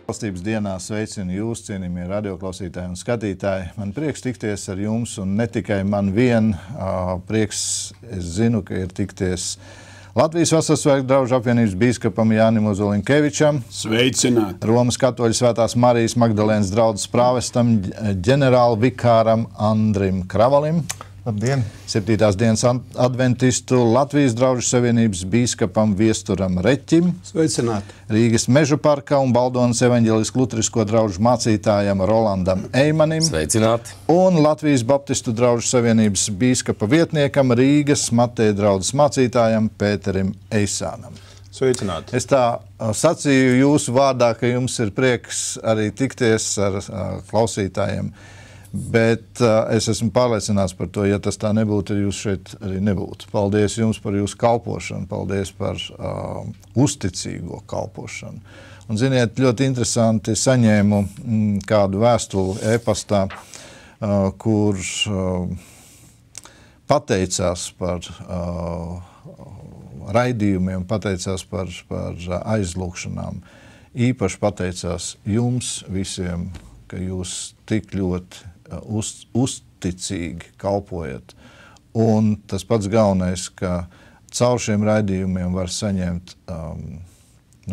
Valstības dienā sveicinu jūs, cienījamie radioklausītāji un skatītāji. Man prieks tikties ar jums, un ne tikai man vien. Prieks, es zinu, ka ir tikties Latvijas Vasarsvētku draugu apvienības bīskapam Jānim Ozolinkevičam. Sveicināt! Romas katoļu Svētās Marijas Magdalēnas draudzes prāvestam ģenerāla vikāram Andrim Kravalim. Labdien! 7. dienas adventistu Latvijas draugu savienības bīskapam Viesturam Reķim. Sveicināt! Rīgas Mežu parka un Baldonas evaņģelisko luterisko draugu mācītājam Rolandam Eimanim. Sveicināt! Un Latvijas Baptistu draugu savienības bīskapa vietniekam Rīgas Mateja draudzes mācītājam Pēterim Eisānam. Sveicināt! Es tā sacīju jūsu vārdā, ka jums ir prieks arī tikties ar klausītājiem. Bet es esmu pārliecināts par to, ja tas tā nebūtu, tad jūs šeit arī nebūtu. Paldies jums par jūsu kalpošanu, paldies par uzticīgo kalpošanu. Un, ziniet, ļoti interesanti saņēmu kādu vēstuli e-pastā, kur pateicās par raidījumiem, pateicās par aizlūgšanām. Īpaši pateicās jums visiem, ka jūs tik ļoti uzticīgi kalpojat. Un tas pats galvenais, ka caur šiem raidījumiem var saņemt,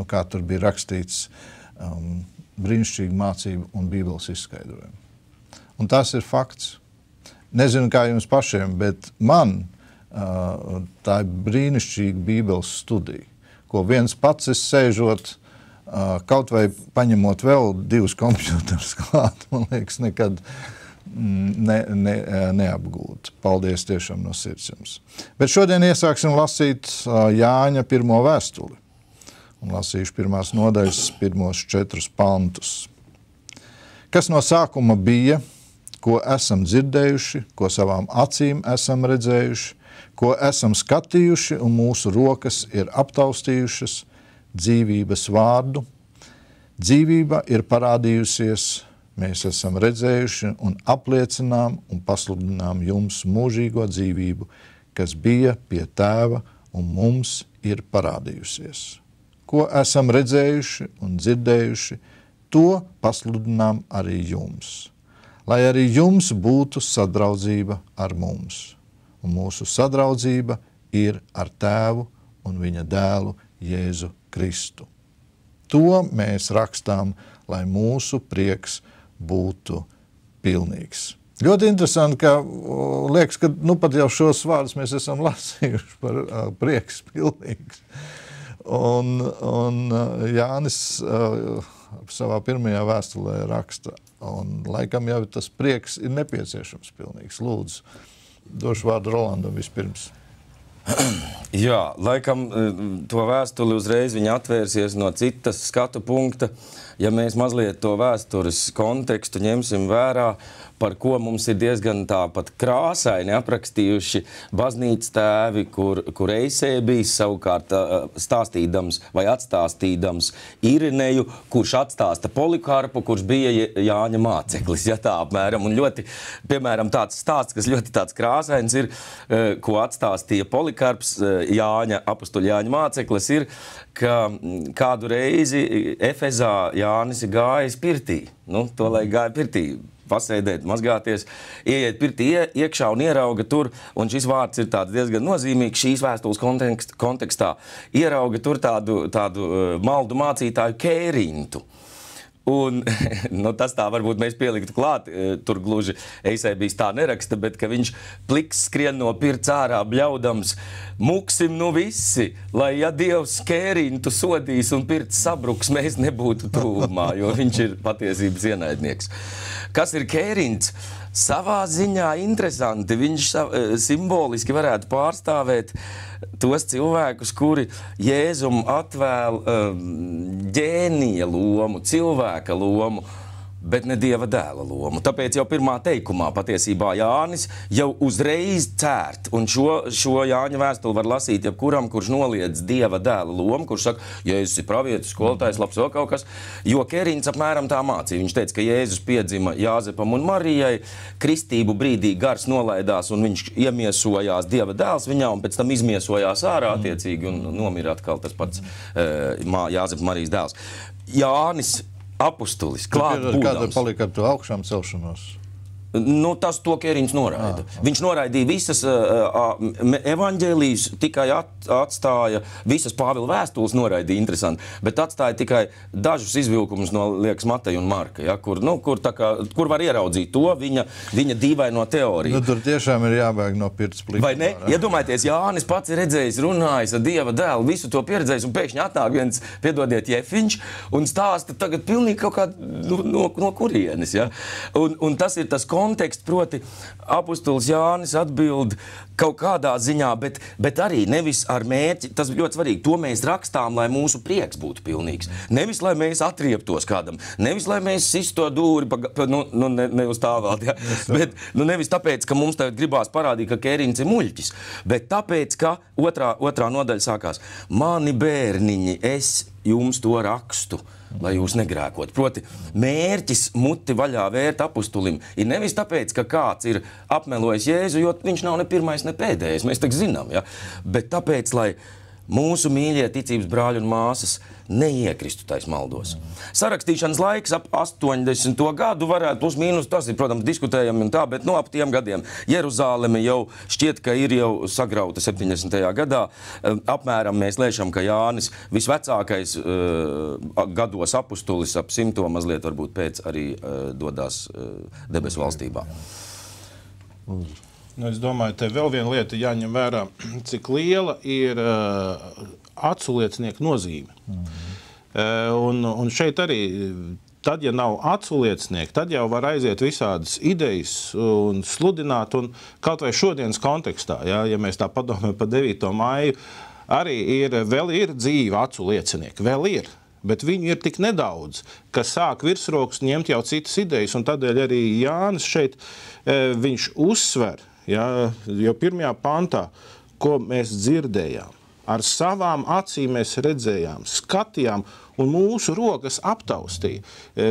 kā tur bija rakstīts, brīnišķīgu mācību un Bībeles izskaidrojumu. Un tas ir fakts. Nezinu, kā jums pašiem, bet man tā ir brīnišķīga Bībeles studija, ko viens pats es sēžot, kaut vai paņemot vēl 2 kompjuterus klāt, man liekas, nekad neapgūt. Paldies tiešām no sirds jums. Bet šodien iesāksim lasīt Jāņa 1. vēstuli. Un lasīšu 1. nodaļas 4 pantus. Kas no sākuma bija, ko esam dzirdējuši, ko savām acīm esam redzējuši, ko esam skatījuši un mūsu rokas ir aptaustījušas, dzīvības vārdu. Dzīvība ir parādījusies, mēs esam redzējuši un apliecinām un pasludinām jums mūžīgo dzīvību, kas bija pie tēva un mums ir parādījusies. Ko esam redzējuši un dzirdējuši, to pasludinām arī jums, lai arī jums būtu sadraudzība ar mums. Un mūsu sadraudzība ir ar tēvu un viņa dēlu Jēzu Kristu. To mēs rakstām, lai mūsu prieks būtu pilnīgs. Ļoti interesanti, ka liekas, ka pat jau šos vārdus mēs esam lasījuši par prieks pilnīgs. Un Jānis savā 1. vēstulē raksta, un laikam jau tas prieks ir nepieciešams pilnīgs. Lūdzu, došu vārdu Rolandam vispirms. Jā, laikam to vēstuli uzreiz viņa atvērsies no citas skatu punkta. Ja mēs mazliet to vēstures kontekstu ņemsim vērā, par ko mums ir diezgan tāpat krāsaini aprakstījuši baznīcas tēvi, kur Eisēbijs savukārt stāstīdams vai atstāstīdams Irineju, kurš atstāsta Polikarpu, kurš bija Jāņa māceklis, ja tā apmēram. Un ļoti, piemēram, tāds stāsts, kas ļoti tāds krāsains ir, ko atstāstīja Polikarps, apustuļa Jāņa māceklis, ir, ka kādu reizi Efezā Jānis ir gājis pirtī. To, lai gāja pirtī, pasēdēt, mazgāties, ieiet pirtī iekšā un ierauga tur, un šis vārds ir tāds diezgan nozīmīgs šīs vēstules kontekstā, ierauga tur tādu maldu mācītāju Kērintu. Un tas tā varbūt mēs pieliktu klāt, tur gluži Eisēbijs tā neraksta, bet ka viņš pliks skrien no pirts ārā bļaudams, muksim visi, lai ja Dievs Kērintu sodīs un pirts sabruks, mēs nebūtu tūmā, jo viņš ir patiesības ienaidnieks. Kas ir Kērints? Savā ziņā interesanti, viņš simboliski varētu pārstāvēt tos cilvēkus, kuri Jēzum atvēl ģēnija lomu, cilvēka lomu, bet ne Dieva dēla lomu. Tāpēc jau pirmā teikumā patiesībā Jānis jau uzreiz cērt, un šo Jāņa vēstuli var lasīt jebkuram, kurš noliedz Dieva dēla lomu, kurš saka, Jēzus ir pravietis, skolotājs, labs vēl kaut kas, jo Kērints apmēram tā mācīja. Viņš teica, ka Jēzus piedzima Jāzepam un Marijai, kristību brīdī gars nolaidās un viņš iemiesojās Dieva dēls viņā, un pēc tam izmiesojās ārā attiecīgi un nomira atkal tas pats Jāzepa Marijas dēls. Jānis apustulis, klāt būdams. Kāda palika ar to augšām celšanos? Nu, tas to Kēriņš noraida. Viņš noraidīja visas evaņģēlijas, tikai atstāja visas Pāvila vēstules noraidīja, interesanti, bet atstāja tikai dažus izvilkumus no, liekas, Mateja un Marka, ja, kur var ieraudzīt to viņa dīvaino teoriju. Nu, tur tiešām ir jābēg no pirts plīkuma. Vai ne? Iedomājieties, Jānis pats ir redzējis, runājis ar Dieva dēlu, visu to pieredzējis, un pēkšņi atnāk viens, piedodiet, Jefiņš, un stāsta tagad pilnīgi kaut kā no kurienes, ja? Un tas ir tas konteksts, proti apustulis Jānis atbild kaut kādā ziņā, bet arī nevis ar mērķi, tas ir ļoti svarīgi, to mēs rakstām, lai mūsu prieks būtu pilnīgs. Nevis, lai mēs atrieptos kādam, nevis, lai mēs sistu to dūri, ne uz tā vēl, ja? Bet nevis tāpēc, ka mums tagad gribās parādīt, ka Kēriņš ir muļķis, bet tāpēc, ka otrā nodaļa sākās, mani bērniņi, es jums to rakstu, lai jūs negrēkot. Proti, mērķis muti vaļā vērt apustulim ir nevis tāpēc, ka kāds ir apmelojis Jēzu, jo viņš nav ne pirmais, ne pēdējais, mēs tak zinām, ja? Bet tāpēc, lai mūsu mīļie ticības brāļi un māsas neiekristu tais maldos. Sarakstīšanas laiks ap 80. gadu varētu plus mīnus, tas ir, protams, diskutējami un tā, bet ap tiem gadiem Jeruzāleme jau šķiet, ka ir jau sagrauta 70. gadā. Apmēram mēs lēšam, ka Jānis visvecākais gados apustulis ap 100 mazliet varbūt pēc arī dodās debesu valstībā. Nu, es domāju, te vēl viena lieta jāņem vērā, cik liela ir aculiecinieku nozīme. Un šeit arī, tad, ja nav aculiecinieki, tad jau var aiziet visādas idejas un sludināt, un kaut vai šodienas kontekstā, ja mēs tā padomājam par 9. maiju, arī vēl ir dzīvi aculiecinieki, vēl ir. Bet viņi ir tik nedaudz, ka sāk virsrokus ņemt jau citas idejas, un tādēļ arī Jānis šeit, viņš uzsver, ja, jo 1. pantā, ko mēs dzirdējām, ar savām acīm mēs redzējām, skatījām un mūsu rokas aptaustīja.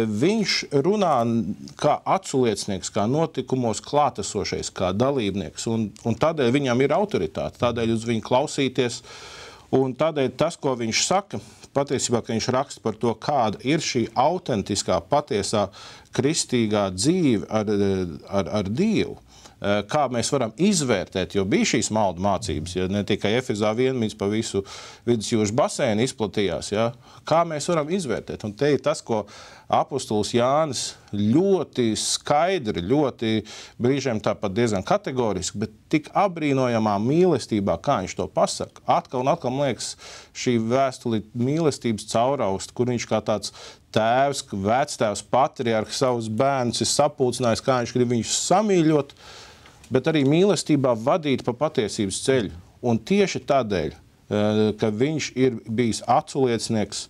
Viņš runā kā aculiecinieks, kā notikumos klātesošais, kā dalībnieks, un tādēļ viņam ir autoritāte, tādēļ uz viņu klausīties, un tādēļ tas, ko viņš saka, patiesībā, ka viņš raksta par to, kāda ir šī autentiskā, patiesā, kristīgā dzīve ar Dievu. Kā mēs varam izvērtēt, jo bija šīs maldu mācības, ja ne tikai Efezā vienmīts pa visu vidusjūras basēnu izplatījās, ja? Kā mēs varam izvērtēt? Un te ir tas, ko apustulis Jānis ļoti skaidri, ļoti brīžiem tāpat diezgan kategoriski, bet tik apbrīnojamā mīlestībā, kā viņš to pasaka. Atkal un atkal, man liekas, šī vēstuli mīlestības cauraust, kur viņš kā tāds tēvs, vectēvs, patriarhs savus bērnus ir sapulcinājis, kā viņš grib viņus samīļot, bet arī mīlestībā vadīt pa patiesības ceļu. Un tieši tādēļ, ka viņš ir bijis aculiecinieks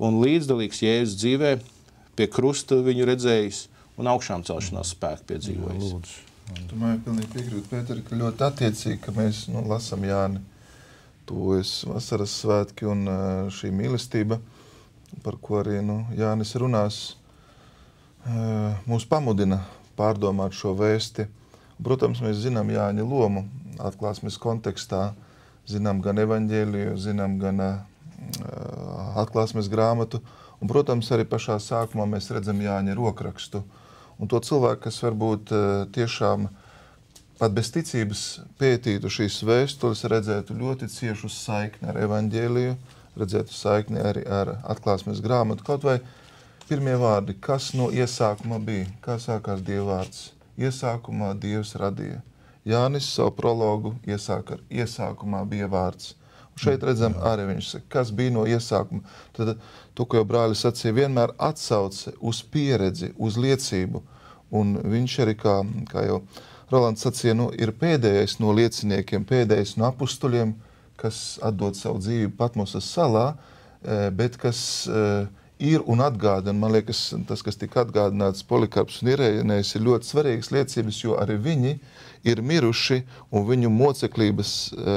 un līdzdalīgs Jēzus dzīvē, pie krusta viņu redzējis un augšām celšanās spēku piedzīvojis. Domāju, pilnīgi piekrīt, Pēteri, ka ļoti attiecīgi, ka mēs lasam Jāni. Tuvojas vasaras svētki un šī mīlestība, par ko arī Jānis runās, mūs pamudina pārdomāt šo vēsti. Protams, mēs zinām Jāņa lomu atklāsmes kontekstā, zinām gan evaņģēliju, zinām gan atklāsmes grāmatu, un, protams, arī pašā sākumā mēs redzam Jāņa rokrakstu. Un to cilvēku, kas varbūt tiešām pat bez ticības pētītu šīs vēstules, redzētu ļoti ciešu saikni ar evaņģēliju, redzētu saikni arī ar atklāsmes grāmatu. Kaut vai pirmie vārdi, kas no iesākuma bija, kā sākās Dieva vārds. Iesākumā Dievs radīja. Jānis savu prologu iesāk ar iesākumā bija vārds. Un šeit redzam arī viņš saka, kas bija no iesākuma. Tad to, ko jau brāļi sacīja, vienmēr atsauce uz pieredzi, uz liecību. Un viņš arī, kā jau Rolands sacīja, ir pēdējais no lieciniekiem, pēdējais no apustuļiem, kas atdod savu dzīvi Patmosas salā, bet kas ir un atgādina, man liekas, tas, kas tika atgādināts Polikarps un Irēnēs, ir ļoti svarīgas liecības, jo arī viņi ir miruši un viņu moceklības,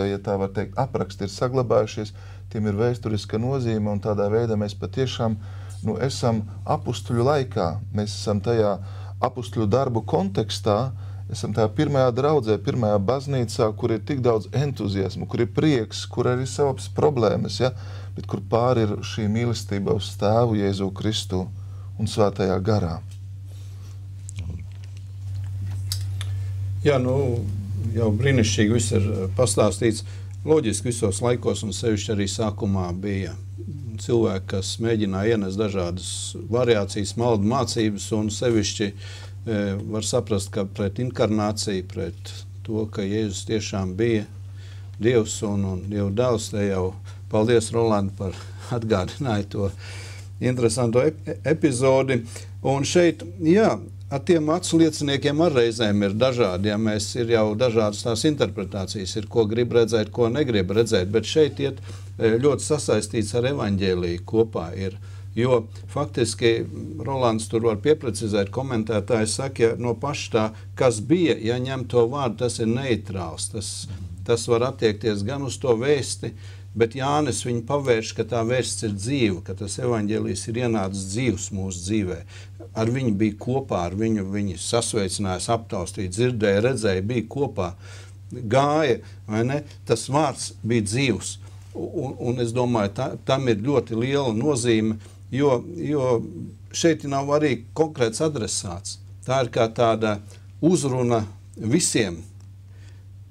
ja tā var teikt, apraksti ir saglabājušies, tiem ir vēsturiska nozīme un tādā veidā mēs patiešām esam apustuļu laikā, mēs esam tajā apustuļu darbu kontekstā, esam tajā pirmajā draudzē, pirmajā baznīcā, kur ir tik daudz entuziasmu, kur ir prieks, kur arī savas problēmas, ja? Bet kur pāri ir šī mīlestība uz tēvu Jēzu Kristu. un svētajā garā. Jā, jau brīnišķīgi viss ir pastāstīts. Loģiski visos laikos, un sevišķi arī sākumā bija cilvēki, kas mēģināja ienest dažādas variācijas, maldu mācības, un sevišķi var saprast, ka pret inkarnāciju, pret to, ka Jēzus tiešām bija Dievs un Dieva dēls, te jau paldies, Roland, par atgādināju to interesanto epizodi. Un šeit, jā, ar tiem acu lieciniekiem ar reizēm ir dažādi, ja mēs ir jau dažādas tās interpretācijas, ir ko grib redzēt, ko negrib redzēt, bet šeit iet ļoti sasaistīts ar evaņģēliju kopā ir, jo faktiski Rolands tur var pieprecizēt, komentētājs saka, ja no paša tā, kas bija, ja ņem to vārdu, tas ir neitrāls, tas var attiekties gan uz to vēsti, bet Jānis viņu pavērš, ka tā vēsts ir dzīva, ka tas evaņģēlijs ir ienācis dzīvs mūsu dzīvē. Ar viņu bija kopā, ar viņu viņi sasveicinājās, aptaustīja, dzirdēja, redzēja, bija kopā, gāja, vai ne? Tas vārds bija dzīvs. Un es domāju, tam ir ļoti liela nozīme, jo šeit nav arī konkrēts adresāts. Tā ir kā tāda uzruna visiem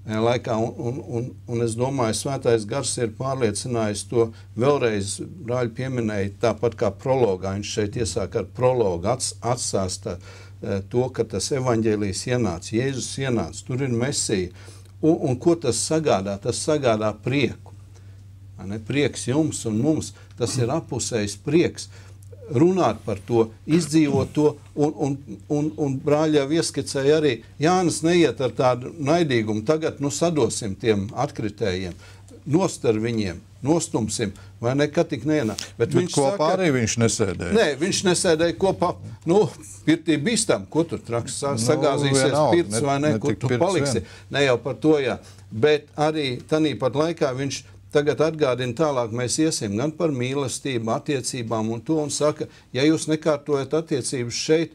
laikā, un es domāju, Svētais Gars ir pārliecinājis to vēlreiz, brāļi pieminēja, tāpat kā prologā, viņš šeit iesāk ar prologu, atstāsta to, ka tas evaņģēlijs ienāca, Jēzus ienāca, tur ir Mesija, un ko tas sagādā? Tas sagādā prieku, prieks jums un mums, tas ir apusējs prieks, runāt par to, izdzīvot to, un brāļi jau ieskicēja arī, Jānis neiet ar tādu naidīgumu, tagad sadosim tiem atkritējiem, nost ar viņiem, nostumsim, vai ne, kad tik neienāk. Bet viņš kopā saka, arī viņš nesēdēja. Nē, viņš nesēdēja kopā, pirtī bīstam, ko tur traks, sagāzīsies pirts, vai ne, kur tu paliksi, ne jau par to, jā. Bet arī tanī pat laikā viņš tagad atgādina tālāk, mēs iesim gan par mīlestību, attiecībām un to, un saka, ja jūs nekārtojat attiecības šeit,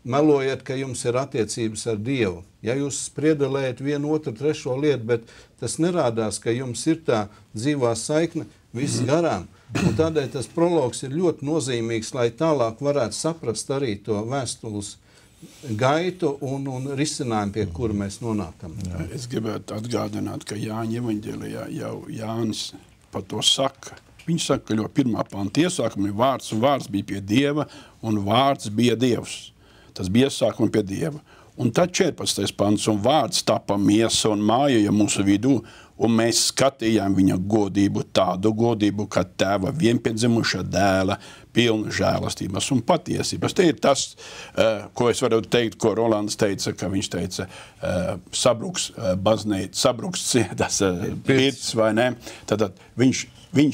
melojiet, ka jums ir attiecības ar Dievu. Ja jūs spriedelējat vienu, otru, trešo lietu, bet tas nerādās, ka jums ir tā dzīvā saikne viss garām. Un tādēļ tas prologs ir ļoti nozīmīgs, lai tālāk varētu saprast arī to vēstules gaitu un risinājumu, pie kura mēs nonākam. Es gribētu atgādināt, ka Jāņa evaņģēlijā jau Jānis par to saka. Viņš saka, ka ļoti pirmā panta iesākuma ir vārds, un vārds bija pie Dieva, un vārds bija Dievs. Tas bija iesākuma pie Dieva. Un tad 14. pants, un vārds tapa miesa un mājoja mūsu vidū, un mēs skatījām viņa godību, tādu godību, kā tēva vienpiedzimuša dēla, pilna žēlastības un patiesības. Te ir tas, ko es varu teikt, ko Rolands teica, ka viņš teica, sabruks baznīca, sabruks tas pirts, vai ne? Tad viņš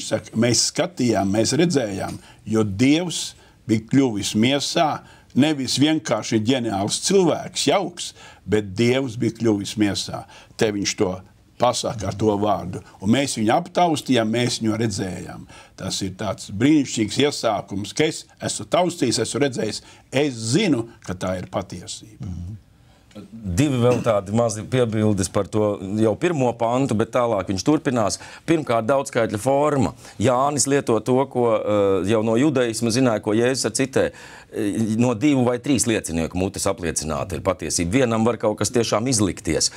saka, mēs skatījām, mēs redzējām, jo Dievs bija kļuvis miesā, nevis vienkārši ģeniāls cilvēks, jauks, bet Dievs bija kļuvis miesā. Te viņš to pasaka ar to vārdu. Un mēs viņu aptaustījām, mēs viņu redzējām. Tas ir tāds brīnišķīgs iesākums, ka es esmu taustījis, esmu redzējis, es zinu, ka tā ir patiesība. Divi vēl tādi mazi piebildes par to jau pirmo pantu, bet tālāk viņš turpinās. Pirmkārt, daudzskaitļa forma. Jānis lieto to, ko jau no judaisma zināja, ko Jēzus ar citē. No 2 vai 3 liecinieku mutes apliecināta ir patiesība. Vienam var kaut kas tiešām izlikties.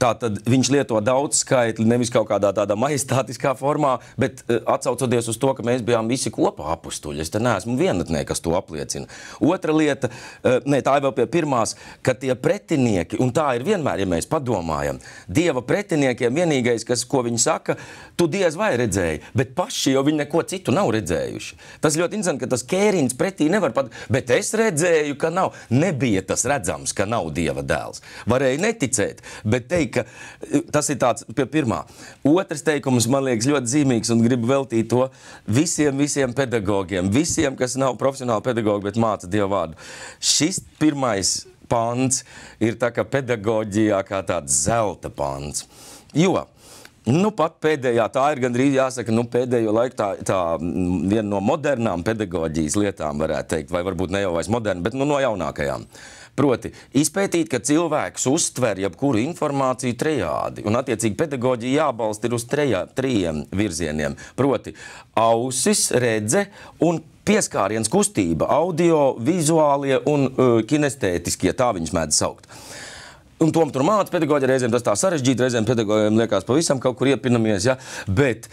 Tātad viņš lieto daudzskaitli, nevis kaut kādā tādā majestātiskā formā, bet atsaucoties uz to, ka mēs bijām visi kopā apustuļi. Es te neesmu vienatnē, kas to apliecina. Otra lieta, tā ir vēl pie pirmās, ka tie pretinieki, un tā ir vienmēr, ja mēs padomājam, Dieva pretiniekiem vienīgais, ko viņi saka, tu diez vai redzēji, bet paši jau viņi neko citu nav redzējuši. Tas ļoti interesanti, ka tas Kērins pretī nevar bet es redzēju, ka nav. Nebija tas redzams, ka nav Dieva dēls. Varēja neticēt, bet teikt, ka tas ir tāds pie pirmā. Otrs teikums, man liekas, ļoti zīmīgs un gribu veltīt to visiem pedagogiem, visiem, kas nav profesionāli pedagogi, bet māca Dieva vārdu. Šis pirmais pants ir tā kā pedagoģijā kā tāds zelta pants. Jo pat pēdējā, tā ir gandrīz jāsaka, pēdējo laiku tā viena no modernām pedagoģijas lietām varētu teikt, vai varbūt ne jau vairs moderna, bet no jaunākajām. Proti, izpētīt, ka cilvēks uztver jebkuru informāciju trejādi, un attiecīgi pedagoģija jābalsta ir uz trījiem virzieniem. Proti, ausis, redze un pieskāriens kustība, audio, vizuālie un kinestētiskie, tā viņus mēdz saukt. Un tom tur māca pedagoģija, reizēm tas tā sarežģīti, reizēm pedagogiem liekas pavisam kaut kur iepinamies, ja? Bet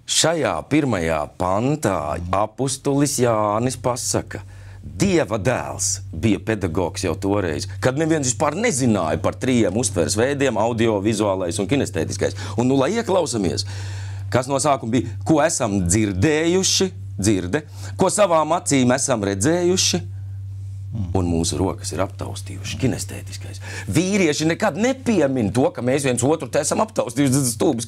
šajā pirmajā pantā apustulis Jānis pasaka, Dieva dēls bija pedagogs jau toreiz, kad neviens vispār nezināja par trījiem uztveres veidiem, audio, vizuālais un kinestētiskais. Un nu, lai ieklausamies, kas no sākuma bija, ko esam dzirdējuši, ko savām acīm esam redzējuši, un mūsu rokas ir aptaustījuši, kinestētiskais. Vīrieši nekad nepiemin to, ka mēs viens otru te esam aptaustījuši, tas stūbis.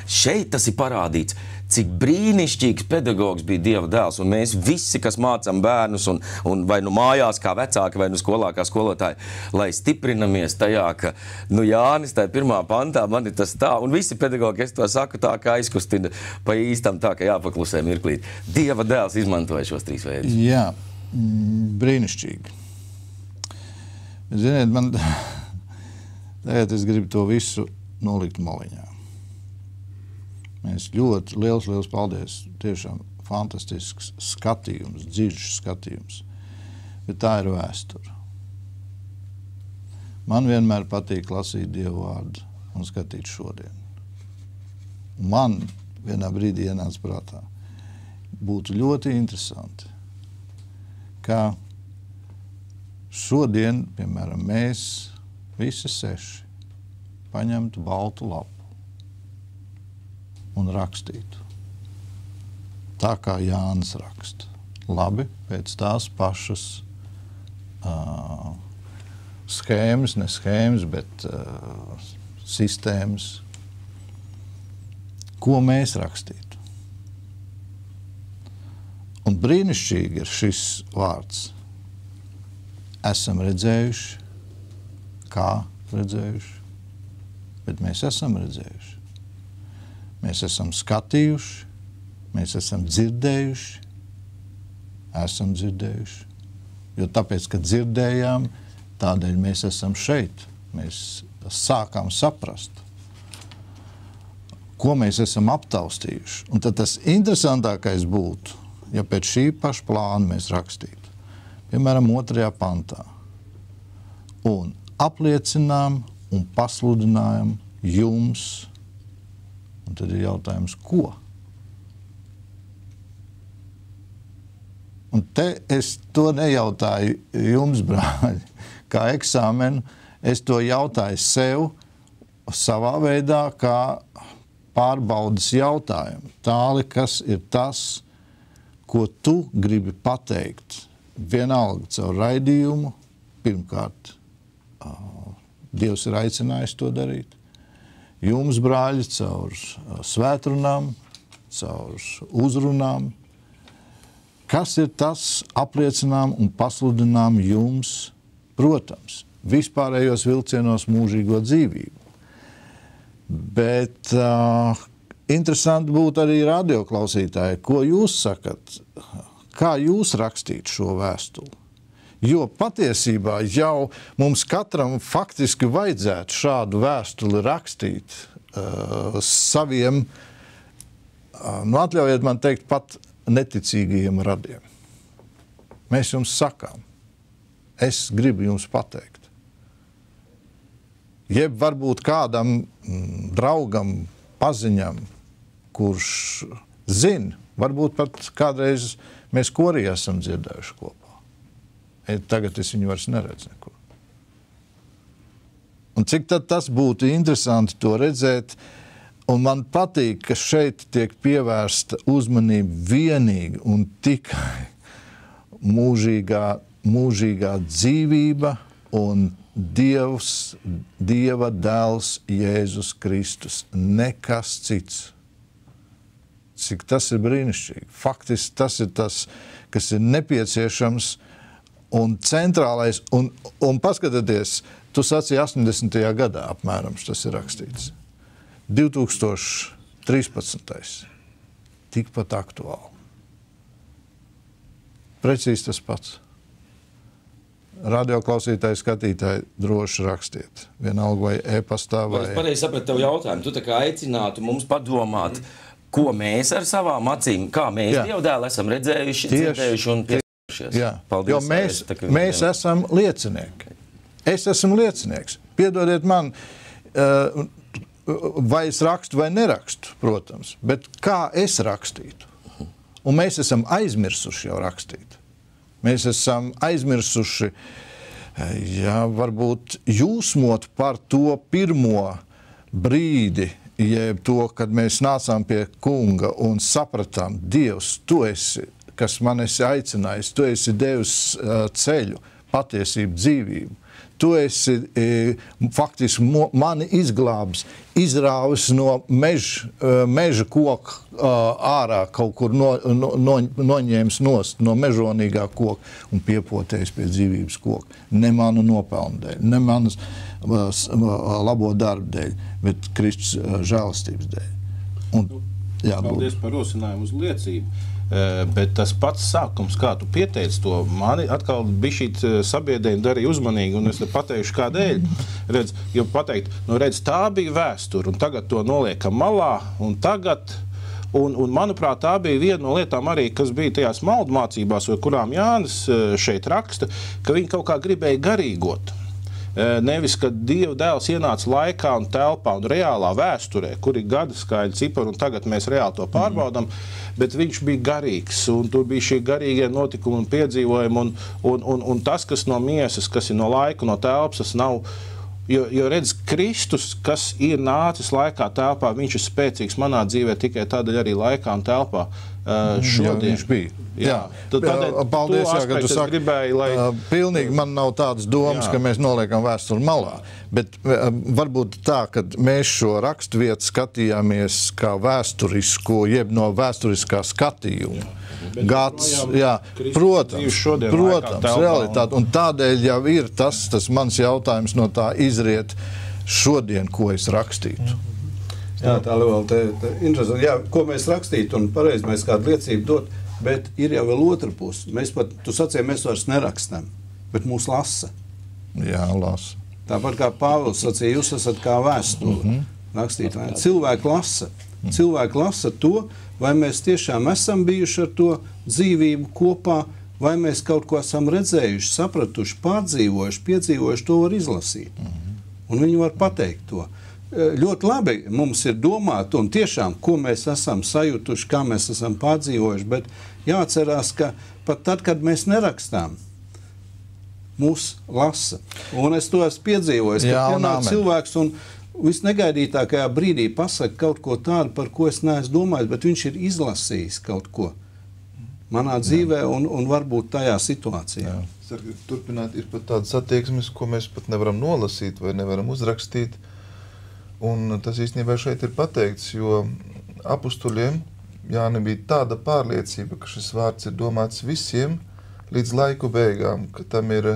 Šeit tas ir parādīts, cik brīnišķīgs pedagogs bija Dieva dēls, un mēs visi, kas mācam bērnus, un vai nu mājās kā vecāki, vai nu skolā kā skolotāji, lai stiprinamies tajā, ka, Jānis, tā pirmā pantā, man ir tas tā, un visi pedagogi, es to saku tā, kā aizkustina pa īstam tā, ka jāpaklusē mirklīt. Dieva dēls izmantoja šos trīs veidus. Jā. Brīnišķīgi. Ziniet, man tagad es gribu to visu nolikt maliņā. Mēs ļoti liels paldies. Tiešām fantastisks skatījums, dziļš skatījums. Bet tā ir vēsture. Man vienmēr patīk lasīt Dievu vārdu un skatīt šodien. Man vienā brīdī ienāca prātā. Būtu ļoti interesanti, ka šodien, piemēram, mēs visi 6 paņemtu baltu lapu un rakstītu. Tā kā Jānis raksta. Labi, pēc tās pašas schēmas, ne schēmas, bet sistēmas. Ko mēs rakstītu? Un brīnišķīgi ir šis vārds. Esam redzējuši, kā redzējuši, bet mēs esam redzējuši. Mēs esam skatījuši, mēs esam dzirdējuši, Jo tāpēc, ka dzirdējām, tādēļ mēs esam šeit. Mēs sākām saprast, ko mēs esam aptaustījuši. Un tad tas interesantākais būtu, ja pēc šī paša plāna mēs rakstītu, piemēram, 2. pantā, un apliecinām un pasludinājam jums, un tad ir jautājums, ko? Un te es to nejautāju jums, brāļi, kā eksāmenu, es to jautāju sev savā veidā, kā pārbaudas jautājumu. Tāli, kas ir tas, ko tu gribi pateikt, vienalga caur raidījumu, pirmkārt, Dievs ir aicinājis to darīt. Jums, brāļi, caur svētrunām, caur uzrunām. Kas ir tas, apliecinām un pasludinām jums, protams, vispārējos vilcienos mūžīgo dzīvību. Bet interesanti būtu arī radioklausītāji, ko jūs sakat, kā jūs rakstīt šo vēstuli. Jo patiesībā jau mums katram faktiski vajadzētu šādu vēstuli rakstīt saviem, atļaujiet man teikt, pat neticīgajiem radiem. Mēs jums sakām, es gribu jums pateikt. Jeb varbūt kādam draugam, paziņam, kurš zina, varbūt pat kādreiz mēs korī esam dzirdējuši kopā. Tagad es viņu vairs neredzu nekur. Un cik tad tas būtu interesanti to redzēt, un man patīk, ka šeit tiek pievērsta uzmanība vienīgi un tikai mūžīgā dzīvība un Dieva dēls Jēzus Kristus, nekas cits. Cik tas ir brīnišķīgi. Faktiski tas ir tas, kas ir nepieciešams un centrālais. Un paskatieties, tu sacīji 80. gadā apmēram tas ir rakstīts. 2013. Tikpat aktuāli. Precīzi tas pats. radioklausītāji, skatītāji droši rakstiet. Vienalga vai e-pastā vai... Es pareizi sapratu tev jautājumu. Tu tā kā aicinātu mums padomāt, ko mēs ar savām acīm, kā mēs Dievdēlu esam redzējuši, dzirdējuši un pieskārušies. Jā, paldies, jo mēs esam liecinieki. Es esmu liecinieks. Piedodiet man, vai es rakstu vai nerakstu, protams, bet kā es rakstītu. Un mēs esam aizmirsuši jau rakstīt. Mēs esam aizmirsuši, varbūt jūsmot par to pirmo brīdi, jeb to, kad mēs nācām pie kunga un sapratām, Dievs, tu esi, kas man esi aicinājis, tu esi devis ceļu, patiesību, dzīvību. Tu esi faktiski mani izglābis, izrāvis no meža koka ārā, kaut kur noņēmis nost no mežonīgā koka un piepotējis pie dzīvības koka. Ne manu nopelnu dēļ, ne manas labo darbu dēļ, bet Kristus žēlastības dēļ. Paldies par rosinājumu uz liecību. Bet tas pats sākums, kā tu pieteici to, mani atkal bišķīt sabiedrēni darīja uzmanīgi, un es te pateikšu kādēļ. Jo pateikt, tā bija vēsture, un tagad to noliekam malā, un tagad, un manuprāt, tā bija viena no lietām arī, kas bija tajās maldu mācībās, vai kurām Jānis šeit raksta, ka viņi kaut kā gribēja garīgot. Nevis, kad Dieva dēls ienāca laikā un telpā un reālā vēsturē, kur ir gada skaļi cipari, un tagad mēs reāli to pārbaudam, bet viņš bija garīgs, un tur bija šie garīgie notikumi un piedzīvojumi, un tas, kas no miesas, kas ir no laika, no telpas, tas nav, jo redz, Kristus, kas ir nācis laikā, telpā, viņš ir spēcīgs manā dzīvē tikai tādēļ arī laikā un telpā. Šodien viņš bija. Jā. Paldies, ka tu saki, pilnīgi man nav tādas domas, ka mēs noliekam vēsturi malā, bet varbūt tā, kad mēs šo raksturvietu skatījāmies kā vēsturisku, jeb no vēsturiskā skatījuma. Gads, protams, realitāte, un tādēļ jau ir tas mans jautājums no tā izriet šodien, ko es rakstītu. Jā, tā vēl interesanti. Jā, ko mēs rakstītu un pareizi mēs kādu liecību dot, bet ir jau vēl otra puse. Tu sacīji, mēs vairs nerakstām, bet mūs lasa. Jā, lasa. Tāpat kā Pāvils sacīja, jūs esat kā vēstuli rakstīt. Cilvēki lasa. Cilvēki lasa to, vai mēs tiešām esam bijuši ar to dzīvību kopā, vai mēs kaut ko esam redzējuši, sapratuši, pārdzīvojuši, piedzīvojuši, to var izlasīt. Un viņi var pateikt to. Ļoti labi mums ir domāt, un tiešām, ko mēs esam sajutuši, kā mēs esam pārdzīvojuši, bet jāatcerās, ka pat tad, kad mēs nerakstām, mūs lasa. Un es to esmu piedzīvojis, ka pienāk cilvēks un visnegaidītākajā brīdī pasaka kaut ko tādu, par ko es neesmu domājis, bet viņš ir izlasījis kaut ko manā dzīvē un varbūt tajā situācijā. Turpināt, ir pat tādas attieksmes, ko mēs pat nevaram nolasīt vai nevaram uzrakstīt. Un tas īstenībā šeit ir pateikts, jo apustuļiem Jānim bija tāda pārliecība, ka šis vārds ir domāts visiem līdz laiku beigām, ka tam ir,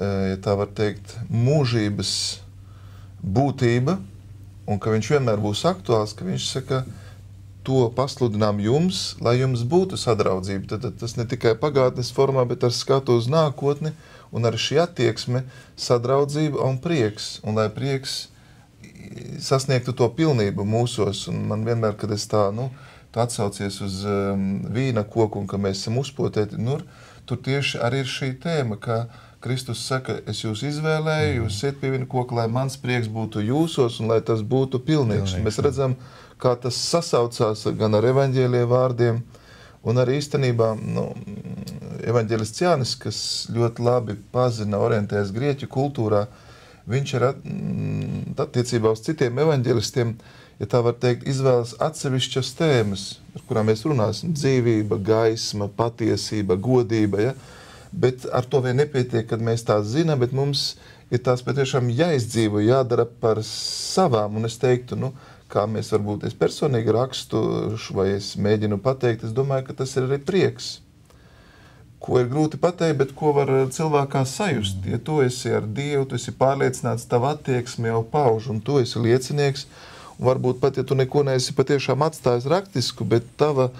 ja tā var teikt, mūžības būtība, un ka viņš vienmēr būs aktuāls, ka viņš saka, to pasludinām jums, lai jums būtu sadraudzība. Tad tas ne tikai pagātnes formā, bet ar skatu uz nākotni, un ar šī attieksme sadraudzība un prieks, un lai prieks sasniegtu to pilnību mūsos, un man vienmēr, kad es tā, tu atsaucies uz vīna koku, un ka mēs esam uzpotēti, tur tieši arī ir šī tēma, ka Kristus saka, es jūs izvēlēju, jūs iet pie vīna koka, lai mans prieks būtu jūsos, un lai tas būtu pilnīgs. Mēs redzam, kā tas sasaucās gan ar evaņģēlie vārdiem, un arī īstenībā, evaņģēlists Jānis, kas ļoti labi pazina, orientējas grieķu kultūrā, viņš ir attiecībā uz citiem evaņģelistiem, ja tā var teikt, izvēlas atsevišķas tēmas, par kurām mēs runāsim, dzīvība, gaisma, patiesība, godība, ja? Bet ar to vien nepietiek, kad mēs tās zinām, bet mums ir tās patiešām jāizdzīvo, jādara par savām, un es teiktu, kā mēs varbūt, es personīgi rakstu, vai es mēģinu pateikt, es domāju, ka tas ir arī prieks. Ko ir grūti pateikt, bet ko var cilvēkā sajust. Ja tu esi ar Dievu, tu esi pārliecināts, tava attieksme jau pauž, un tu esi liecinieks, un varbūt pat, ja tu neko neesi patiešām atstājis raktisku, bet tava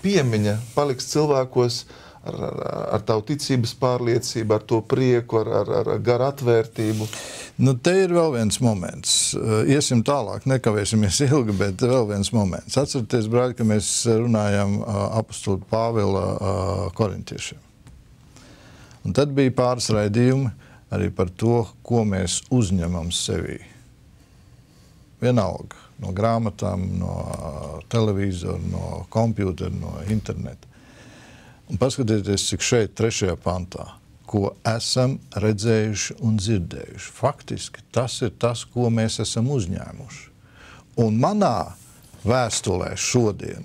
piemiņa paliks cilvēkos ar tavu ticības pārliecību, ar to prieku, ar garu atvērtību. Nu, te ir vēl viens moments. Iesim tālāk, nekavēsimies ilgi, bet vēl viens moments. Atcerieties, brāļi, ka mēs runājam apostoli Pāvila korintiešiem. Un tad bija pāris raidījumi arī par to, ko mēs uzņemam sevī. Vienalga, no grāmatām, no televīzora, no kompjūtera, no interneta. Un paskatieties, cik šeit 3. pantā, ko esam redzējuši un dzirdējuši. Faktiski tas ir tas, ko mēs esam uzņēmuši. Un manā vēstulē šodien,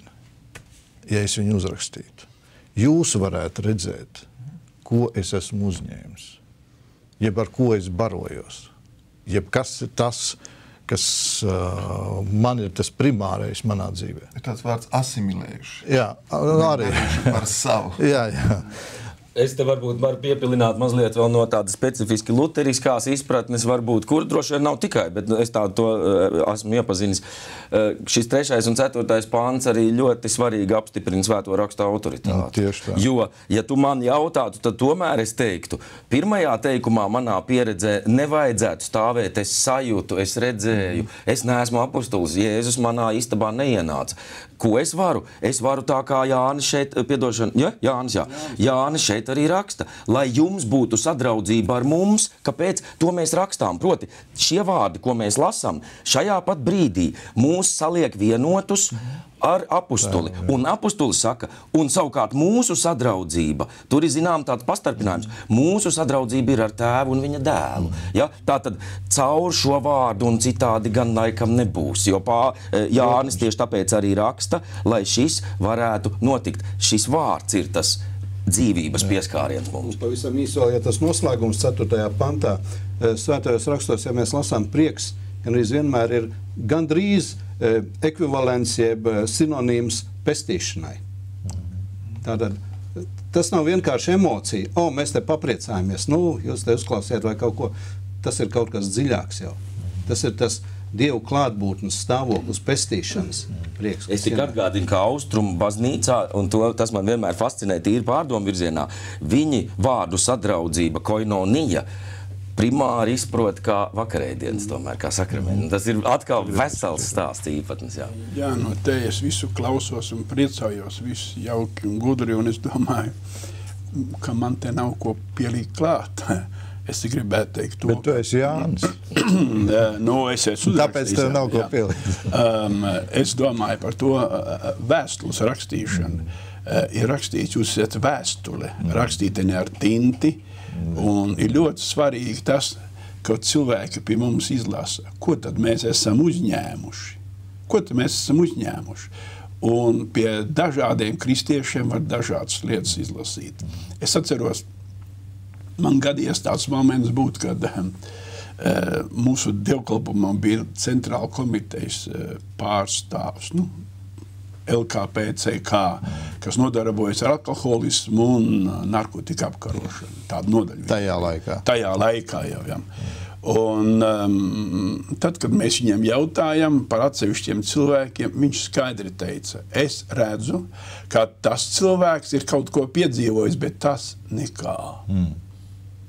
ja es viņu uzrakstītu, jūs varētu redzēt, ko es esmu uzņēmis, jeb ar ko es barojos, jeb kas ir tas, kas man ir tas primārais manā dzīvē. Ir tāds vārds asimilējuši. Jā, arī. Par savu. Jā. Es te varbūt varu piepilināt mazliet vēl no tādas specifiski luteriskās izpratnes, varbūt, kur droši vien nav tikai, bet es tādu to esmu iepazinis. Šis 3. un 4. pāns arī ļoti svarīgi apstiprina Svēto rakstu autoritāti. Tieši tā. Jo, ja tu man jautātu, tad tomēr es teiktu, pirmajā teikumā manā pieredzē nevajadzētu stāvēt, es sajūtu, es redzēju, es neesmu apostols, Jēzus manā istabā neienāca. Ko es varu? Es varu tā kā Jānis šeit, Jānis šeit arī raksta, lai jums būtu sadraudzība ar mums, kāpēc to mēs rakstām. Proti, šie vārdi, ko mēs lasām, šajā pat brīdī mūs saliek vienotus ar apostuli. Un apostulis saka, un savukārt mūsu sadraudzība, tur ir zinām tāds pastarpinājums, mūsu sadraudzība ir ar tēvu un viņa dēlu. Ja? Tātad caur šo vārdu un citādi gan laikam nebūs, jo Jānis tieši tāpēc arī raksta, lai šis varētu notikt. Šis vārds ir tas dzīvības pieskāriens mums. Pavisam īsi vēl, ja tas noslēgums 4. pantā, Svētajos rakstos, ja mēs lasām prieks, gandrīz vienmēr ir gandrīz ekvivalents jeb sinonīms pestīšanai. Tātad tas nav vienkārši emocija. Mēs te papriecājamies, jūs te uzklausiet vai kaut ko. Tas ir kaut kas dziļāks jau. Tas ir tas Dievu klātbūtnes stāvoklis, pestīšanas prieks. Es tik atgādinu, ka Austrumu baznīcā, un tas man vienmēr fascinē tīri pārdomu virzienā, viņi vārdu sadraudzība, koinonija, primāri izprot kā vakarēdienas, tomēr, kā sakramenti. Tas ir atkal vesels stāsts īpatnes, jā. Jā, no te es visu klausos un priecājos, visu jauki un gudri, un es domāju, ka man te nav ko pielikt klāt. Es gribētu teikt to. Bet tu esi Jānis. Es esmu uzrakstījis. Tāpēc tev nav ko pielikt. Es domāju par to vēstules rakstīšanu. Ir rakstīts, jūs esat vēstule, rakstīteni ar tinti, un ir ļoti svarīgi tas, ka cilvēki pie mums izlasa, ko tad mēs esam uzņēmuši. Ko tad mēs esam uzņēmuši? Un pie dažādiem kristiešiem var dažādas lietas izlasīt. Es atceros, man gadījies tāds moments būt, kad mūsu dievkalpumam bija centrāla komitejas pārstāvs, LKPCK, kas nodarbojas ar alkoholismu un narkotiku apkarošanu. Tāda nodaļa. Tajā laikā jau, jā. Un tad, kad mēs viņam jautājam par atsevišķiem cilvēkiem, viņš skaidri teica, es redzu, ka tas cilvēks ir kaut ko piedzīvojis, bet tas nekā.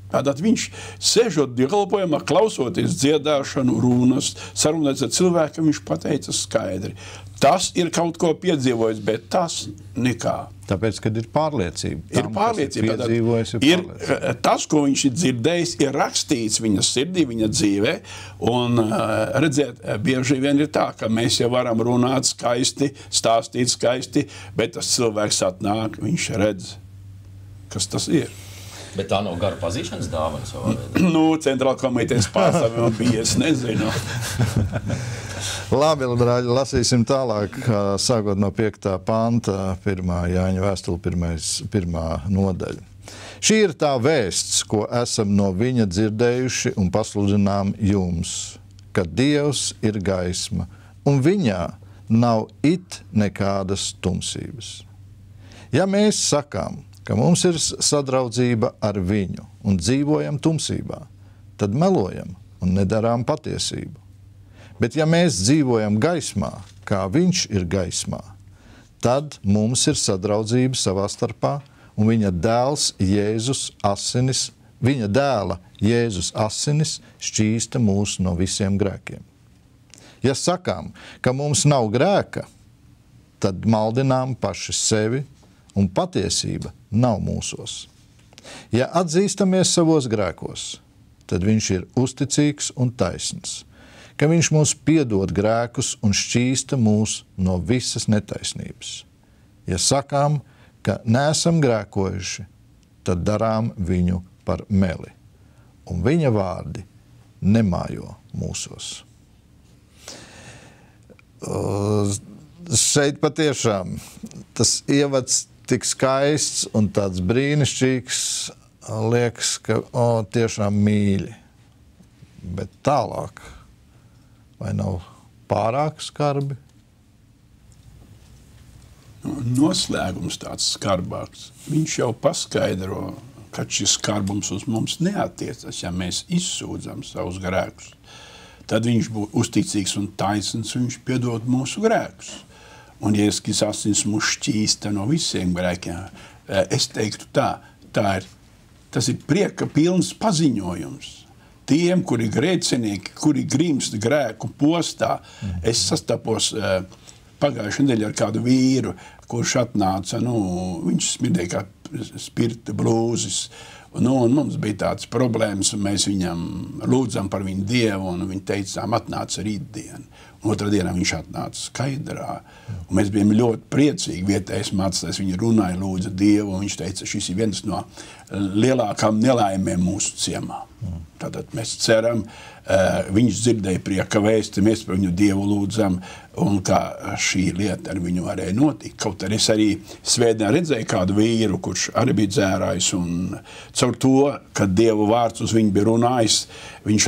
Tātad viņš sēžot dievkalpojumā, klausoties dziedāšanu, runas, sarunāts ar cilvēkiem, viņš pateica skaidri. Tas ir kaut ko piedzīvojis, bet tas nekā. Tāpēc, kad ir pārliecība. Ir pārliecība. Ir tas, ko viņš ir dzirdējis, ir rakstīts viņa sirdī, viņa dzīvē. Un redziet, bieži vien ir tā, ka mēs jau varam runāt skaisti, stāstīt skaisti, bet tas cilvēks atnāk, viņš redz, kas tas ir. Bet tā nav gara pazīšanas dāvana savā veidā. Centrāla komitejas pārstāvjiem bija, es nezinu. Labi, brāļi, lasīsim tālāk, sākot no 5. panta, 1. Jāņa vēstule, 1. nodaļa. Šī ir tā vēsts, ko esam no viņa dzirdējuši un pasludinām jums, ka Dievs ir gaisma, un viņā nav it nekādas tumsības. Ja mēs sakām, ka mums ir sadraudzība ar viņu un dzīvojam tumsībā, tad melojam un nedarām patiesību. Bet ja mēs dzīvojam gaismā, kā viņš ir gaismā, tad mums ir sadraudzība savā starpā un viņa dēla Jēzus asinis šķīsta mūs no visiem grēkiem. Ja sakām, ka mums nav grēka, tad maldinām paši sevi, un patiesība nav mūsos. Ja atzīstamies savos grēkos, tad viņš ir uzticīgs un taisns, ka viņš mūs piedod grēkus un šķīsta mūs no visas netaisnības. Ja sakām, ka neesam grēkojuši, tad darām viņu par meli, un viņa vārdi nemājo mūsos. Šeit patiešām tas ievads tik skaists un tāds brīnišķīgs, liekas, ka tiešām mīļi. Bet tālāk, vai nav pārāk skarbi? Noslēgums tāds skarbāks. Viņš jau paskaidro, ka šis skarbums uz mums neatiecas, ja mēs izsūdzam savus grēkus. Tad viņš būs uzticīgs un taisns, viņš piedod mūsu grēkus. Un, ja es asins mūs šķīsta no visiem grēkiem, es teiktu tas ir prieka pilns paziņojums. Tiem, kuri grēcinieki, kuri grimst grēku postā, es sastapos pagājušajā nedēļā ar kādu vīru, kurš atnāca, viņš smirdēja kā spirta blūzis. Un mums bija tādas problēmas, un mēs viņam lūdzam par viņu Dievu, un viņi teicām, atnāca rītdien. Un otrā dienā viņš atnāca skaidrā. Un mēs bijām ļoti priecīgi. Vietējais mācītājs viņu runāja, lūdza Dievu, un viņš teica, šis ir viens no lielākām nelaimēm mūsu ciemā. Tātad mēs ceram, viņš dzirdēja prieka vēsti, mēs par viņu Dievu lūdzam, un kā šī lieta ar viņu varēja notikt. Kaut arī es arī svētdienā redzēju kādu vīru, kurš arī bija dzērājis, un caur to, kad Dievu vārds uz viņu bija runājis, viņš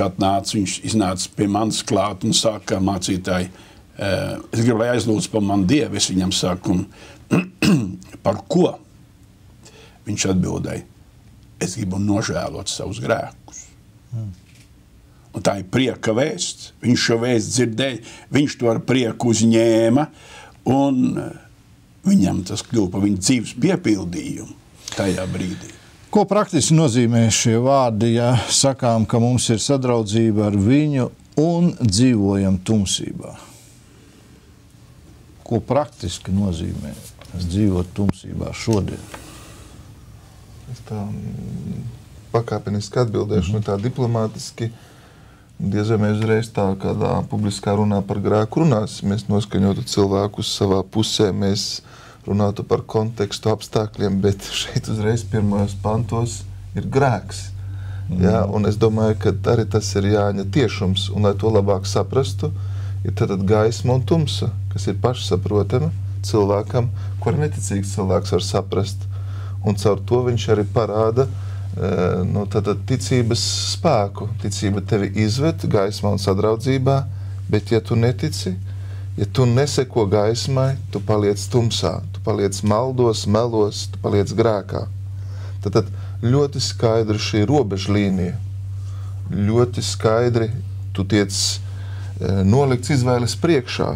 iznāca pie manis klāt un saka, mācītāji, es gribu, lai aizlūdzu par manu Dievu, es viņam saku, par ko? Viņš atbildēja, es gribu nožēlot savus grēkus. Un tā ir prieka vēsts. Viņš šo vēstu dzirdēja, viņš to ar prieku uzņēma, un viņam tas kļuva par viņa dzīves piepildījumu tajā brīdī. Ko praktiski nozīmē šie vārdi, ja sakām, ka mums ir sadraudzība ar viņu un dzīvojam tumsībā? Ko praktiski nozīmē dzīvot tumsībā šodien? Es tā pakāpeniski atbildēšu, tā diplomātiski. Diez vai mēs uzreiz tā kādā publiskā runā par grēku runāsim. Mēs noskaņotu cilvēkus savā pusē, mēs runātu par kontekstu apstākļiem, bet šeit uzreiz pirmajos pantos ir grēks. Ja? Un es domāju, ka arī tas ir Jāņa tiešums, un lai to labāk saprastu, ir tad gaisma un tumsa, kas ir pašsaprotama cilvēkam, ko arī neticīgs cilvēks var saprast. Un caur to viņš arī parāda ticības spēku. Ticība tevi izved gaismā un sadraudzībā, bet ja tu netici, ja tu neseko gaismai, tu paliec tumsā, tu paliec maldos, melos, tu paliec grēkā. Tad ļoti skaidri šī robežlīnija, ļoti skaidri tu tiec nolikts izvēles priekšā,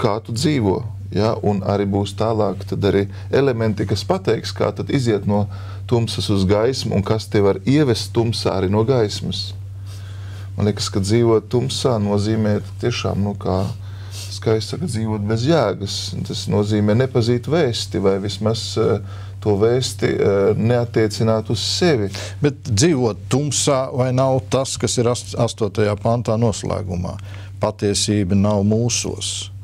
kā tu dzīvo. Ja, un arī būs tālāk tad arī elementi, kas pateiks, kā tad iziet no tumsas uz gaismu un kas te var ievest tumsā arī no gaismas. Man liekas, ka dzīvot tumsā nozīmē tiešām, kā skaisti saka, dzīvot bez jēgas. Tas nozīmē nepazīt vēsti vai vismaz to vēsti neattiecināt uz sevi. Bet dzīvot tumsā vai nav tas, kas ir 8. pantā noslēgumā? Patiesība nav mūsos.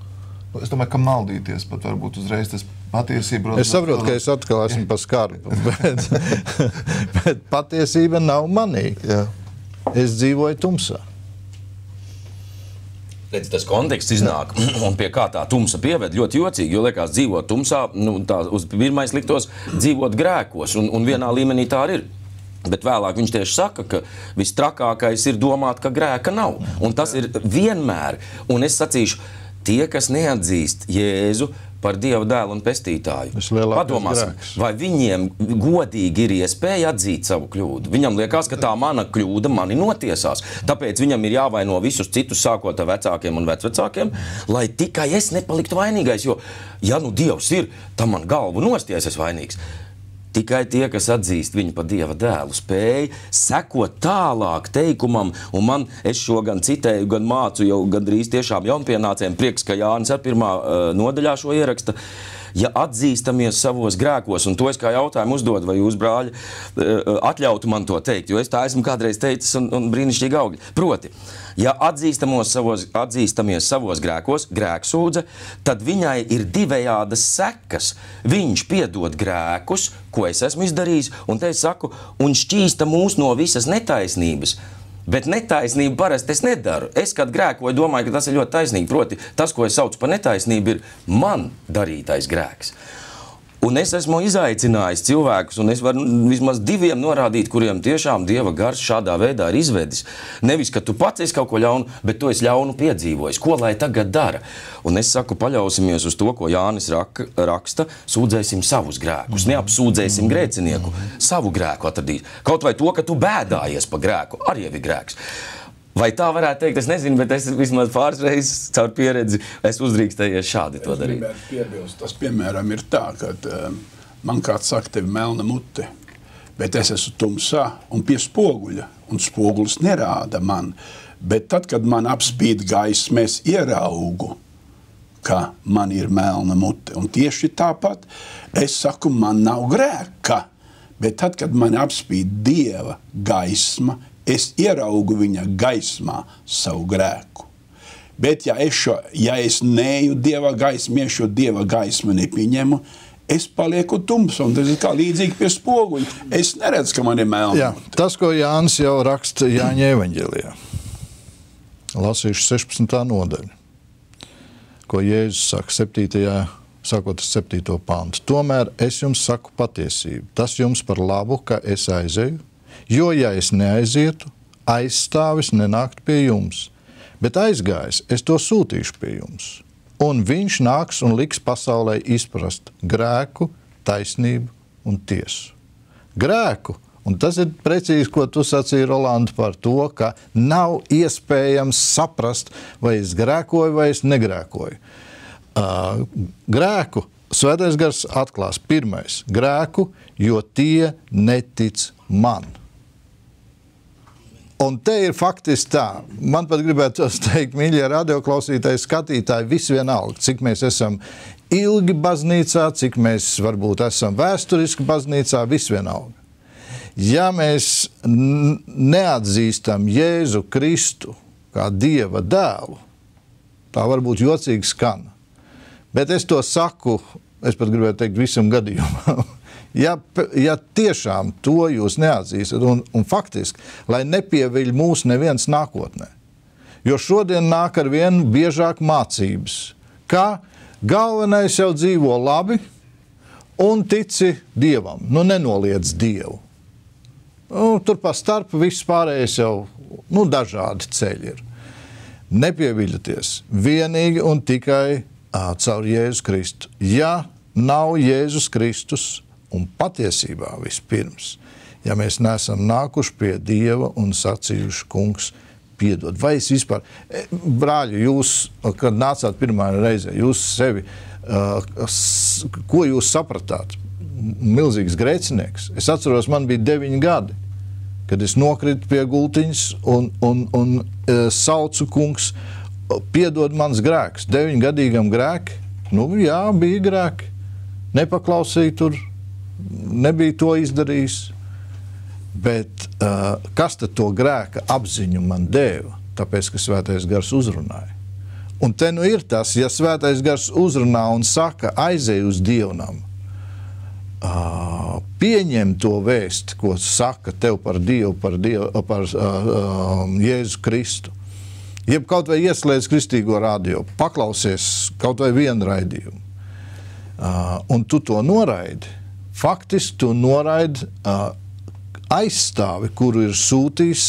Es domāju, ka maldīties pat varbūt uzreiz tas patiesība... Es saprotu, ka es atkal esmu pa skarbu, bet patiesība nav manī. Jā. Es dzīvoju tumsā. Redz, tas konteksts iznāk, un pie kā tā tumsa pieved ļoti jocīgi, jo liekas dzīvot tumsā, tā uz pirmais liktos dzīvot grēkos, un vienā līmenī tā ir. Bet vēlāk viņš tieši saka, ka viss trakākais ir domāt, ka grēka nav. Un tas ir vienmēr. Un es sacīšu, tie, kas neatzīst Jēzu par Dieva dēlu un pestītāju, padomāsim, vai viņiem godīgi ir iespēja atzīt savu kļūdu. Viņam liekas, ka tā mana kļūda mani notiesās. Tāpēc viņam ir jāvaino visus citus, sākot ar vecākiem un vecvecākiem, lai tikai es nepaliktu vainīgais. Jo, ja Dievs ir, tad man galvu nosties es vainīgs. Tikai tie, kas atzīst viņu par Dieva dēlu, spēja sekot tālāk teikumam, un es šo gan citēju, gan mācu jau gandrīz tiešām jaunpienācējiem, prieks, ka Jānis ar pirmā nodaļā šo ieraksta. Ja atzīstamies savos grēkos, un to es kā jautājumu uzdodu, vai jūs, brāļi, atļautu man to teikt, jo es tā esmu kādreiz teicis un brīnišķīgi augļi. Proti, ja atzīstamies savos grēkos, grēksūdze, tad viņai ir divējādas sekas. Viņš piedod grēkus, ko es esmu izdarījis, un te es saku, un šķīsta mūs no visas netaisnības. Bet netaisnību parasti es nedaru. Es, kad grēkoju, domāju, ka tas ir ļoti taisnīgi. Proti, tas, ko es saucu par netaisnību, ir man darītais grēks. Un es esmu izaicinājis cilvēkus, un es varu vismaz 2 norādīt, kuriem tiešām Dieva gars šādā veidā ir izvedis. Nevis, ka tu pats esi kaut ko ļaunu, bet tu esi ļaunu piedzīvojis. Ko lai tagad dara? Un es saku, paļausimies uz to, ko Jānis raksta, sūdzēsim savus grēkus, neapsūdzēsim grēcinieku, savu grēku atradīt. Kaut vai to, ka tu bēdājies par grēku, arī ir grēks. Vai tā varētu teikt, es nezinu, bet es vismaz pāris reizes caur pieredzi es uzdrīkstējies šādi to darīt. Es gribētu piebilst, tas piemēram ir tā, kad man kāds saka, tev melna mute, bet es esmu tumsā un pie spoguļa, un spogulis nerāda man. Bet tad, kad man apspīd gaisma, es ieraugu, ka man ir melna mute. Un tieši tāpat es saku, man nav grēka, bet tad, kad man apspīd Dieva gaisma, es ieraugu viņa gaismā savu grēku. Bet ja es neju Dieva gaismu, ja šo Dieva gaismu nepieņemu, es palieku tums, un tas ir kā līdzīgi pie spoguļa. Es neredzu, ka man ir melna. Jā, tas, ko Jānis jau raksta Jāņa evaņģēlijā. Lasīšu 16. nodaļu, ko Jēzus saka 7. sākot ar 7. pantu. Tomēr es jums saku patiesību. Tas jums par labu, ka es aizeju, jo, ja es neaizietu, aizstāvis nenākt pie jums, bet aizgājis, es to sūtīšu pie jums. Un viņš nāks un liks pasaulē izprast grēku, taisnību un tiesu. Grēku, un tas ir precīzi, ko tu sacīji, Rolanda, par to, ka nav iespējams saprast, vai es grēkoju, vai es negrēkoju. Grēku Svētais gars atklās pirmais grēku, jo tie netic man. Un te ir faktiski tā, man pat gribētu teikt, mīļie radioklausītāji, skatītāji, visi vienalga, cik mēs esam ilgi baznīcā, cik mēs varbūt esam vēsturiski baznīcā, visi vienalga. Ja mēs neatzīstam Jēzu Kristu kā Dieva dēlu, tā varbūt jocīgi skan, bet es to saku, es pat gribētu teikt visam gadījumam. Ja tiešām to jūs neatzīstat, un faktiski, lai nepieviļ mūs neviens nākotnē, jo šodien nāk ar vien biežāk mācības, ka galvenais jau dzīvo labi un tici Dievam, nenoliedz Dievu. Tur pa starp viss pārējais jau dažādi ceļi ir. Nepieviļaties vienīgi un tikai caur Jēzus Kristu. Ja nav Jēzus Kristus, un patiesībā vispirms, ja mēs neesam nākuši pie Dieva un sacījuši, kungs, piedod. Vai es vispār, brāļi, jūs, kad nācāt pirmā reizē, jūs sevi, ko jūs sapratāt? Milzīgs grēcinieks. Es atceros, man bija 9 gadi, kad es nokritu pie gultiņas un saucu, kungs, piedod mans grēks. 9-gadīgam grēki, jā, bija grēki. Nepaklausīju tur, nebija to izdarījis, bet kas tad to grēka apziņu man deva? Tāpēc, ka Svētais gars uzrunāja. Un te ir tas, ja Svētais gars uzrunā un saka, aizej uz dievnam, pieņem to vēsti, ko saka tev par Dievu, par Jēzu Kristu. Jeb kaut vai ieslēdz kristīgo radio, paklausies kaut vai vienu raidījumu, un tu to noraidi, faktiski tu noraidi aizstāvi, kuru ir sūtījis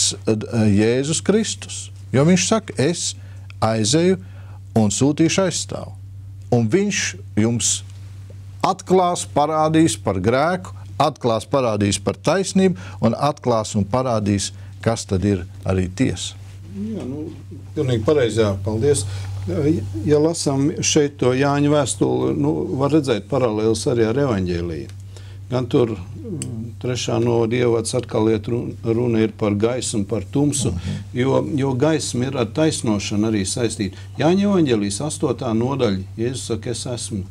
Jēzus Kristus. Jo viņš saka, es aizeju un sūtīšu aizstāvu. Un viņš jums atklās, parādīs par grēku, atklās, parādīs par taisnību un atklās un parādīs, kas tad ir arī tiesa. Jā, pilnīgi pareizā, paldies. Ja lasām šeit to Jāņa vēstuli, var redzēt paralēlis arī ar evaņģēliju. gan tur 3. novada ievads atkal runa ir par gaisu un par tumsu, jo gaisma ir ar taisnošanu arī saistīta. Jāņa evaņģēlijas 8. nodaļa, Jēzus saka, es esmu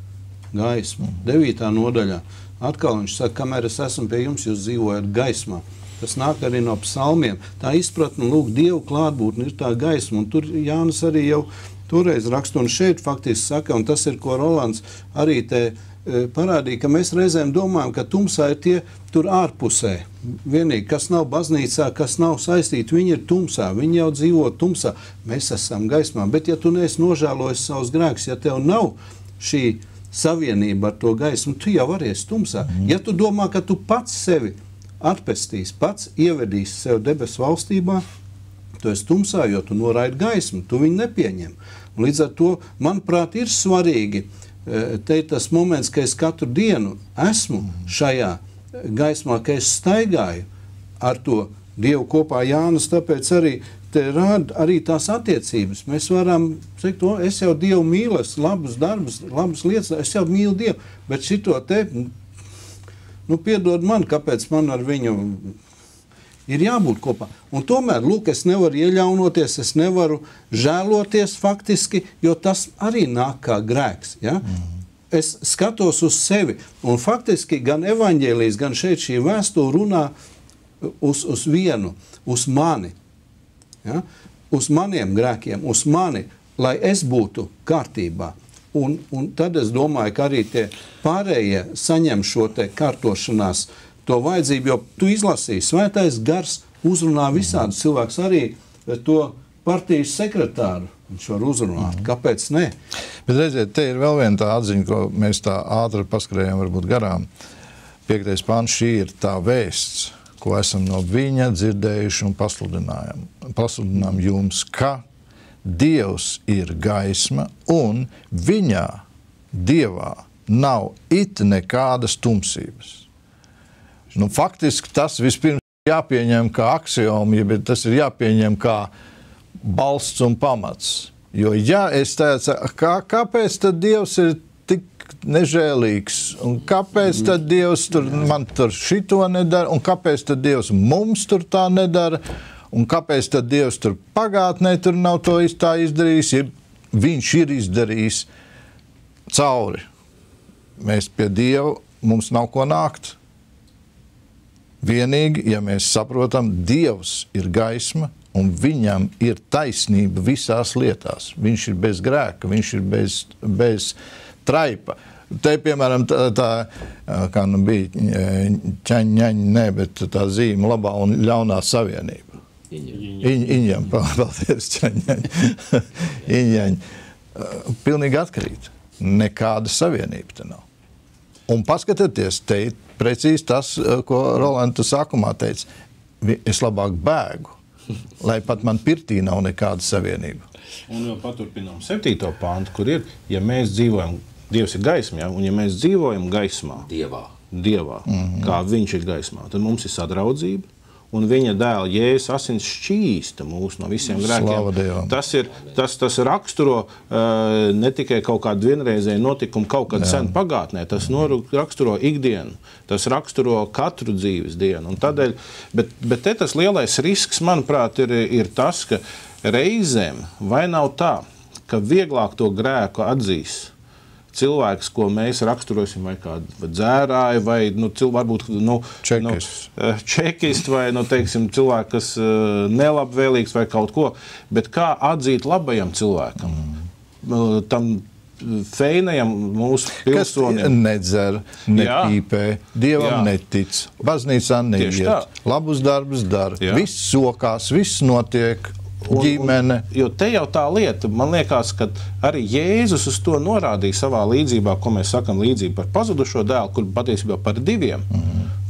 gaisma. 9. nodaļā atkal viņš saka, kamēr es esmu pie jums, jūs dzīvojat gaismā. Tas nāk arī no psalmiem. Tā izpratne, lūk, Dievu klātbūtne ir tā gaisma, un tur Jānis arī jau toreiz raksta, un šeit faktiski saka, un tas ir, ko Rolands arī te parādīja, ka mēs reizēm domājam, ka tumsā ir tie tur ārpusē. Vienīgi, kas nav baznīcā, kas nav saistīti, viņi ir tumsā, viņi jau dzīvo tumsā. Mēs esam gaismā, bet ja tu neesi nožēlojis savus grēkus, ja tev nav šī savienība ar to gaismu, tu jau arī esi tumsā. Ja tu domā, ka tu pats sevi atpestīs, pats ievedīs sev debesu valstībā, tu esi tumsā, jo tu noraidi gaismu, tu viņu nepieņem. Un līdz ar to, manuprāt, ir svarīgi te ir tas moments, ka es katru dienu esmu šajā gaismā, ka es staigāju ar to Dievu kopā. Jānis tāpēc arī te rāda arī tās attiecības. Mēs varam teikt, es jau Dievu mīlu, es labus darbus, labas lietas, es jau mīlu Dievu, bet šito te, piedod man, kāpēc man ar viņu ir jābūt kopā. Un tomēr, lūk, es nevaru ieļaunoties, es nevaru žēloties faktiski, jo tas arī nāk kā grēks. Ja? Es skatos uz sevi, un faktiski gan evaņģēlijas, gan šeit šī vēstule runā uz vienu, uz mani. Ja? Uz maniem grēkiem, uz mani, lai es būtu kārtībā. Un tad es domāju, ka arī tie pārējie saņem šo te kārtošanās to vajadzību, jo tu izlasīji, svētais gars uzrunā visādus cilvēkus, arī to partijas sekretāru viņš var uzrunāt. Kāpēc ne? Bet redziet, te ir vēl viena tā atziņa, ko mēs tā ātri paskrējam varbūt garām. 5. pāns, šī ir tā vēsts, ko esam no viņa dzirdējuši un pasludinām jums, ka Dievs ir gaisma un viņā, Dievā, nav it nekādas tumsības. Faktiski tas vispirms jāpieņem kā aksiomi, bet tas ir jāpieņem kā balsts un pamats. Jo ja es teicu, kāpēc tad Dievs ir tik nežēlīgs, un kāpēc tad Dievs man tur šito nedara, un kāpēc tad Dievs mums tur tā nedara, un kāpēc tad Dievs tur pagātnē tur nav to tā izdarījis, ja viņš ir izdarījis cauri. Mēs pie Dieva, mums nav ko nākt. Vienīgi, ja mēs saprotam, Dievs ir gaisma un viņam ir taisnība visās lietās. Viņš ir bez grēka, viņš ir bez traipa. Te, piemēram, tā kā bija bet tā zīme labā un ļaunā savienība. Iņģam, paldies, Iņģaņ. Pilnīgi atkarīt. Nekāda savienība te nav. Un paskatieties, te ir precīzi tas, ko Rolanda sākumā teica. Es labāk bēgu, lai pat man pirtī nav nekāda savienība. Un jau paturpinām 7. pāntu, kur ir, ja mēs dzīvojam, Dievs ir gaismā, un ja mēs dzīvojam gaismā, Dievā, kā viņš ir gaismā, tad mums ir sadraudzība, un viņa dēla Jēzus asins šķīsta mūs no visiem grēkiem. Tas raksturo ne tikai kaut kādu vienreizēju notikumu kaut kad sen pagātnē, tas raksturo ikdienu, tas raksturo katru dzīves dienu. Un tādēļ, bet te tas lielais risks, manuprāt, ir tas, ka reizēm vai nav tā, ka vieglāk to grēku atzīs cilvēks, ko mēs raksturosim, vai kādu dzērāju, vai varbūt čekists, vai teiksim, cilvēki, kas nelabvēlīgs vai kaut ko, bet kā atzīt labajam cilvēkam, tam feinajam mūsu pilsonim. Kas nedzer, nepīpē, Dievam netic, baznīcā neiet, labus darbus dara, viss sokās, viss notiek. Ģimene. Jo te jau tā lieta, man liekas, ka arī Jēzus uz to norādīja savā līdzībā, ko mēs sakam līdzību par pazudušo dēlu, kur patiesībā par diviem,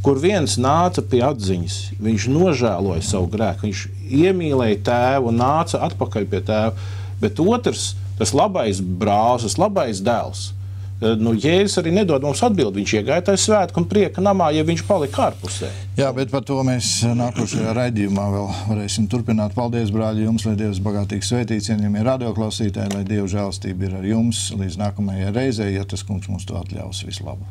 kur viens nāca pie atziņas, viņš nožēloja savu grēku, viņš iemīlēja tēvu un nāca atpakaļ pie tēva, bet otrs, tas labais brālis, tas labais dēls, Jēzus arī nedod mums atbildi. Viņš iegāja tajā svētku un prieka namā, ja viņš palika ārpusē. Jā, bet par to mēs nākošajā raidījumā vēl varēsim turpināt. Paldies, brāļi, jums, lai Dievs bagātīgi svētī, cienījamie radioklausītāji, lai Dieva žēlastība ir ar jums līdz nākamajai reizei, ja tas kungs mums to atļaus. Visu labu!